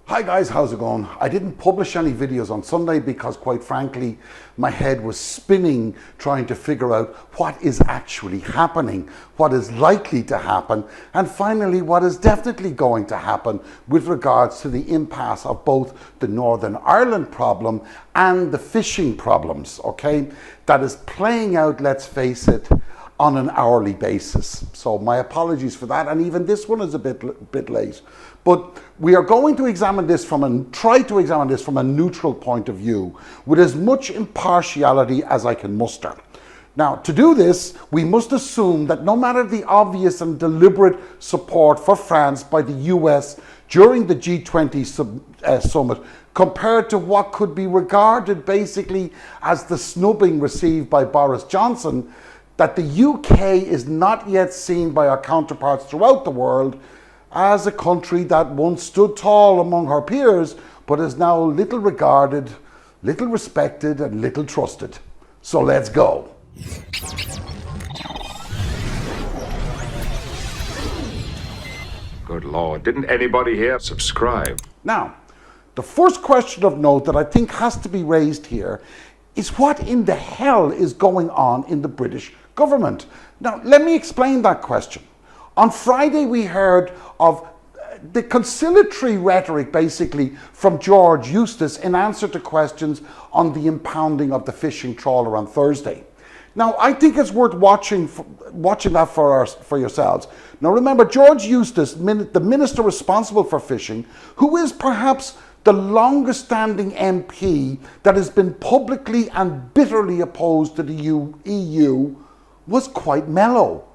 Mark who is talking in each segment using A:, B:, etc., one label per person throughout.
A: Hi guys, how's it going? I didn't publish any videos on Sunday because quite frankly my head was spinning trying to figure out what is actually happening, what is likely to happen, and finally what is definitely going to happen with regards to the impasse of both the Northern Ireland problem and the fishing problems, okay? That is playing out, let's face it, on an hourly basis. So my apologies for that, and even this one is a bit late. But we are going to try to examine this from a neutral point of view with as much impartiality as I can muster. Now, to do this, we must assume that no matter the obvious and deliberate support for France by the US during the G20 summit, compared to what could be regarded basically as the snubbing received by Boris Johnson, that the UK is not yet seen by our counterparts throughout the world as a country that once stood tall among her peers, but is now little regarded, little respected, and little trusted. So let's go.
B: Good Lord, didn't anybody here subscribe?
A: Now, the first question of note that I think has to be raised here is what in the hell is going on in the British government? Now, let me explain that question. On Friday, we heard of the conciliatory rhetoric, basically, from George Eustice in answer to questions on the impounding of the fishing trawler on Thursday. Now, I think it's worth watching that for yourselves. Now, remember, George Eustice, the minister responsible for fishing, who is perhaps the longest standing MP that has been publicly and bitterly opposed to the EU, was quite mellow.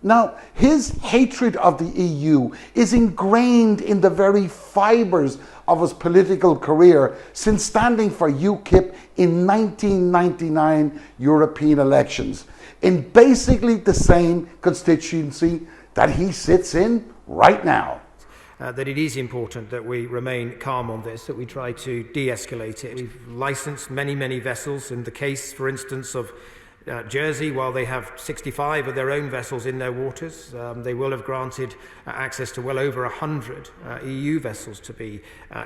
A: Now, his hatred of the EU is ingrained in the very fibres of his political career since standing for UKIP in 1999 European elections, in basically the same constituency that he sits in right now.
C: That it is important that we remain calm on this, that we try to de-escalate it. We've licensed many vessels. In the case, for instance, of Jersey, while they have 65 of their own vessels in their waters, they will have granted access to well over 100 EU vessels to be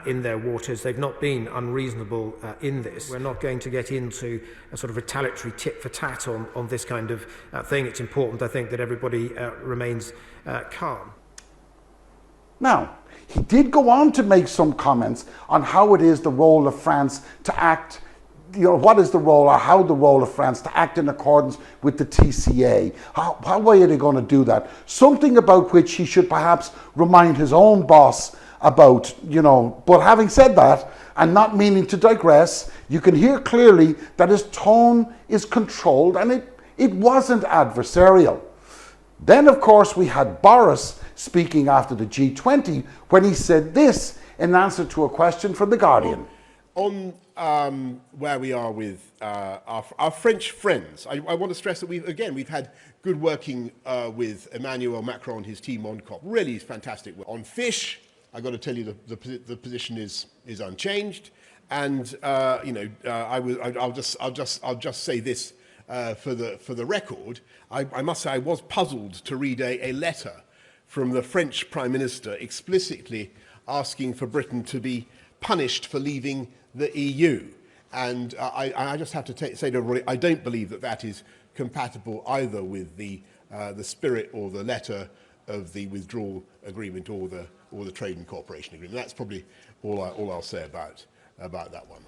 C: in their waters. They've not been unreasonable in this. We're not going to get into a sort of retaliatory tit for tat on this kind of thing. It's important, I think, that everybody remains calm.
A: Now, he did go on to make some comments on how it is the role of France to act, what is the role or how the role of France to act in accordance with the TCA. How are they going to do that? Something about which he should perhaps remind his own boss about, But having said that, and not meaning to digress, you can hear clearly that his tone is controlled and it wasn't adversarial. Then, of course, we had Boris speaking after the G20 when he said this in answer to a question from The Guardian.
D: On where we are with our French friends, I want to stress that we've had good working with Emmanuel Macron and his team on COP. Really fantastic work. On fish, I've got to tell you the position is unchanged, and I'll just say this for the record. I must say I was puzzled to read a letter from the French Prime Minister explicitly asking for Britain to be punished for leaving the EU. And I just have to say to everybody, I don't believe that is compatible either with the spirit or the letter of the withdrawal agreement or the trade and cooperation agreement. That's probably all I'll say about that one.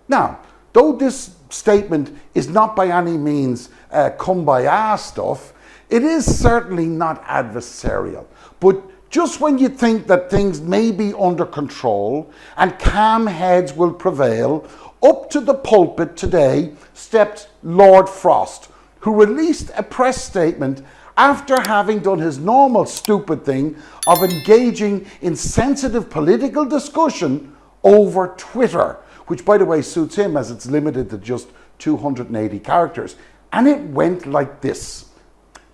A: Now, though this statement is not by any means kumbaya stuff, it is certainly not adversarial. But just when you think that things may be under control and calm heads will prevail, up to the pulpit today stepped Lord Frost, who released a press statement after having done his normal stupid thing of engaging in sensitive political discussion over Twitter, which, by the way, suits him as it's limited to just 280 characters. And it went like this.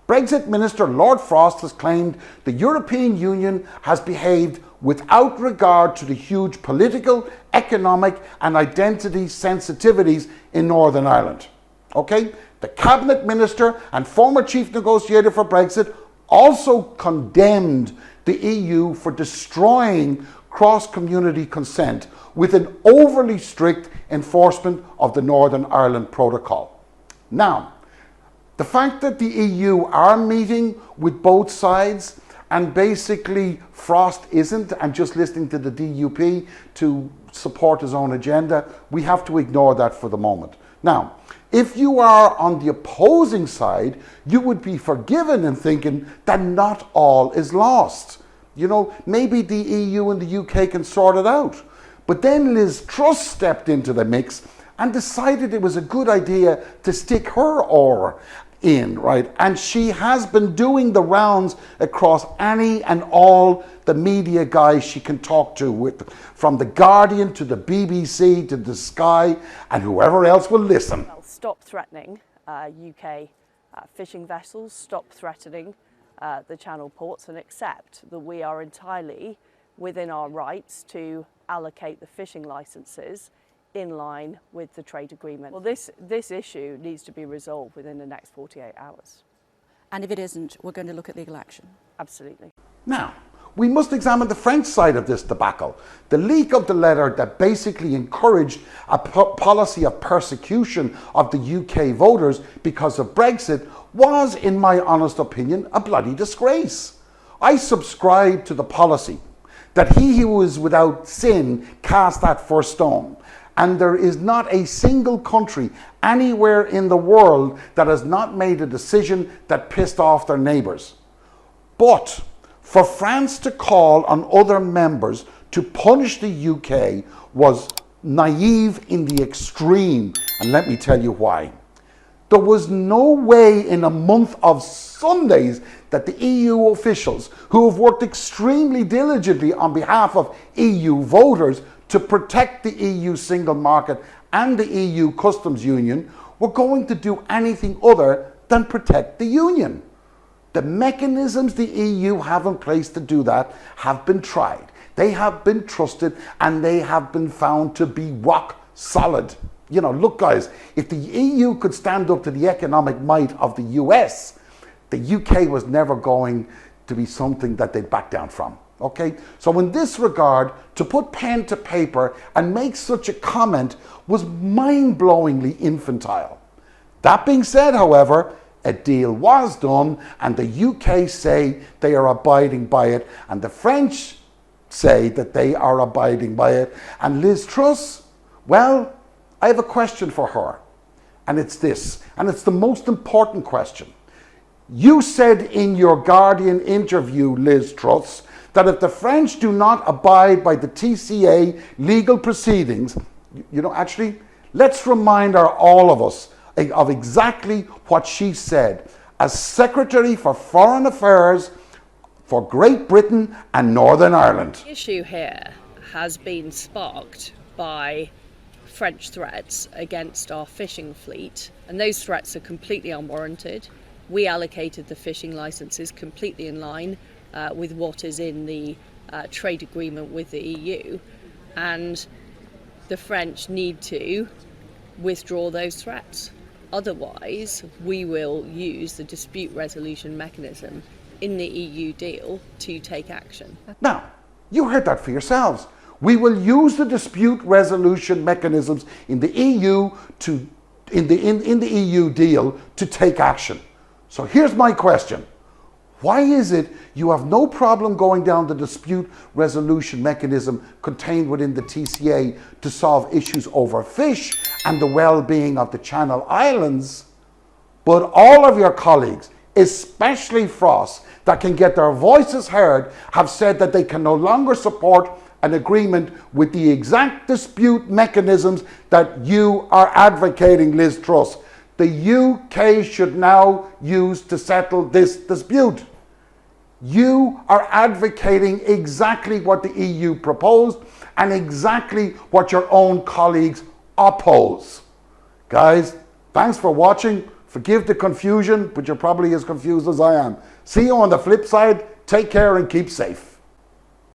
A: Brexit Minister Lord Frost has claimed the European Union has behaved without regard to the huge political, economic and identity sensitivities in Northern Ireland. Okay? The Cabinet Minister and former Chief Negotiator for Brexit also condemned the EU for destroying cross-community consent with an overly strict enforcement of the Northern Ireland Protocol. Now, the fact that the EU are meeting with both sides and basically Frost isn't and just listening to the DUP to support his own agenda, we have to ignore that for the moment. Now, if you are on the opposing side, you would be forgiven in thinking that not all is lost. You know, maybe the EU and the UK can sort it out. But then Liz Truss stepped into the mix and decided it was a good idea to stick her oar in, right? And she has been doing the rounds across any and all the media guys she can talk to, with, from The Guardian to the BBC to the Sky and whoever else will listen.
E: Stop threatening UK fishing vessels, stop threatening the Channel ports, and accept that we are entirely within our rights to allocate the fishing licences in line with the trade agreement. Well, this issue needs to be resolved within the next 48 hours.
F: And if it isn't, we're going to look at legal action?
E: Absolutely.
A: Now, we must examine the French side of this debacle. The leak of the letter that basically encouraged a policy of persecution of the UK voters because of Brexit was, in my honest opinion, a bloody disgrace. I subscribe to the policy that he who is without sin cast that first stone. And there is not a single country anywhere in the world that has not made a decision that pissed off their neighbours. But for France to call on other members to punish the UK was naive in the extreme, and let me tell you why. There was no way in a month of Sundays that the EU officials, who have worked extremely diligently on behalf of EU voters to protect the EU single market and the EU customs union, were going to do anything other than protect the union. The mechanisms the EU have in place to do that have been tried. They have been trusted and they have been found to be rock solid. You know, look guys, if the EU could stand up to the economic might of the US, the UK was never going to be something that they'd back down from. Okay, so in this regard, to put pen to paper and make such a comment was mind-blowingly infantile. That being said, however, a deal was done and the UK say they are abiding by it and the French say that they are abiding by it. And Liz Truss, well, I have a question for her, and it's this, and it's the most important question. You said in your Guardian interview, Liz Truss, that if the French do not abide by the TCA legal proceedings, you know, actually, let's remind all of us of exactly what she said as Secretary for Foreign Affairs for Great Britain and Northern Ireland.
E: The issue here has been sparked by French threats against our fishing fleet, and those threats are completely unwarranted. We allocated the fishing licenses completely in line with what is in the trade agreement with the EU, and the French need to withdraw those threats. Otherwise, we will use the dispute resolution mechanism in the EU deal to take action.
A: Now, you heard that for yourselves. We will use the dispute resolution mechanisms in the EU in the EU deal to take action. So here's my question. Why is it you have no problem going down the dispute resolution mechanism contained within the TCA to solve issues over fish and the well-being of the Channel Islands, but all of your colleagues, especially Frost, that can get their voices heard, have said that they can no longer support an agreement with the exact dispute mechanisms that you are advocating, Liz Truss? The UK should now use to settle this dispute. You are advocating exactly what the EU proposed and exactly what your own colleagues oppose. Guys, thanks for watching. Forgive the confusion, but you're probably as confused as I am. See you on the flip side. Take care and keep safe.